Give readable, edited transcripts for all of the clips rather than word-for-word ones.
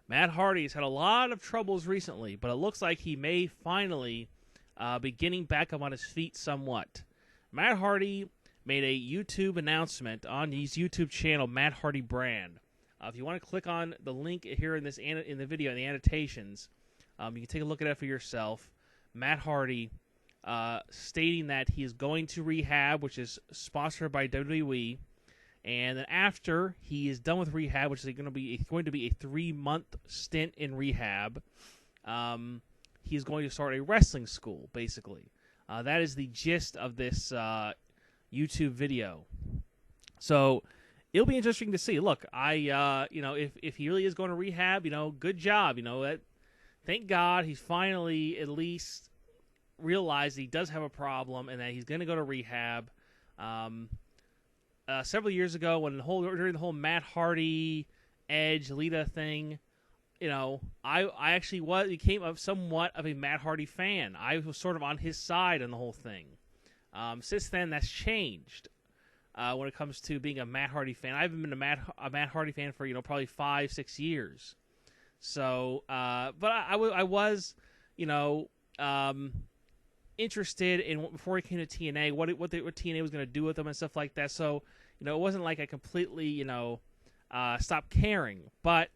Matt Hardy has had a lot of troubles recently, but it looks like he may finally be getting back up on his feet somewhat. Matt Hardy made a YouTube announcement on his YouTube channel, Matt Hardy Brand. If you want to click on the link here in the video in the annotations, you can take a look at it for yourself. Matt Hardy stating that he is going to Rehab, which is sponsored by WWE, and then after he is done with Rehab, which is going to be a 3-month stint in Rehab, he's going to start a wrestling school. Basically, that is the gist of this YouTube video. So it'll be interesting to see. Look, if he really is going to Rehab, good job. Thank God he's finally at least realized he does have a problem and that he's going to go to Rehab. Several years ago, during the whole Matt Hardy, Edge, Lita thing, I actually became somewhat of a Matt Hardy fan. I was sort of on his side in the whole thing. Since then, that's changed. When it comes to being a Matt Hardy fan, I haven't been a Matt Hardy fan for probably 5-6 years. So, but I was interested in before he came to TNA, what TNA was going to do with him and stuff like that. So, it wasn't like I completely stopped caring. But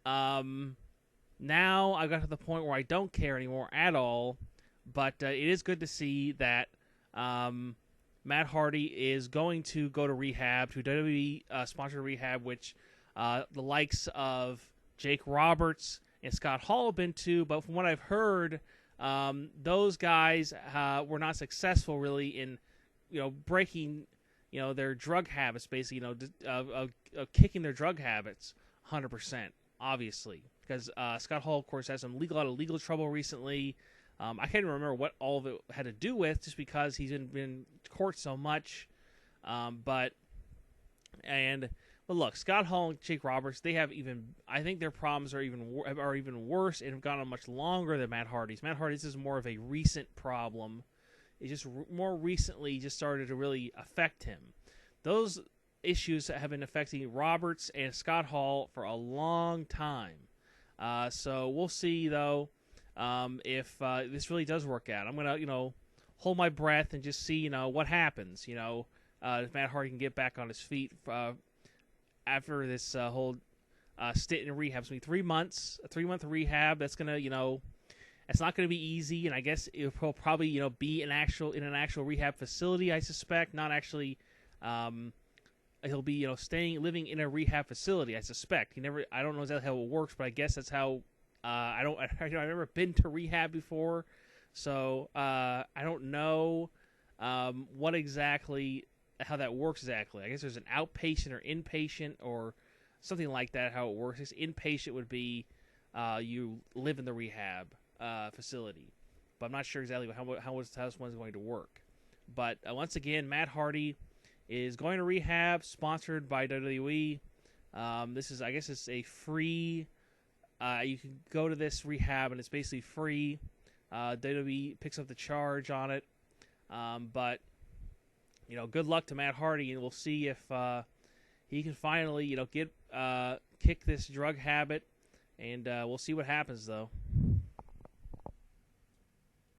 now I got to the point where I don't care anymore at all. But it is good to see that Matt Hardy is going to go to Rehab, to WWE sponsored Rehab, which the likes of Jake Roberts and Scott Hall have been to. But from what I've heard, those guys were not successful really in breaking their drug habits, basically of kicking their drug habits 100%, obviously, because Scott Hall, of course, has a lot of legal trouble recently. I can't even remember what all of it had to do with, just because he's been in court so much. But look, Scott Hall and Jake Roberts, I think their problems are even worse and have gone on much longer than Matt Hardy's. Matt Hardy's is more of a recent problem. It just more recently just started to really affect him. Those issues have been affecting Roberts and Scott Hall for a long time. So we'll see, though, if this really does work out. I'm going to, hold my breath and just see, what happens. If Matt Hardy can get back on his feet after this whole stint in rehab. It's going to be 3 months, a 3-month rehab. That's going to, it's not going to be easy, and I guess it will probably, be in an actual rehab facility, I suspect. Not actually, he'll be, living in a rehab facility, I suspect. I don't know exactly how it works, but I guess that's how. I've never been to rehab before, so I don't know what exactly. How that works exactly. I guess there's an outpatient or inpatient or something like that, how it works. This inpatient would be you live in the rehab facility. But I'm not sure exactly how this one's going to work. But once again, Matt Hardy is going to Rehab, sponsored by WWE. I guess it's a free, you can go to this rehab and it's basically free. WWE picks up the charge on it. But good luck to Matt Hardy, and we'll see if he can finally, kick this drug habit, and we'll see what happens, though.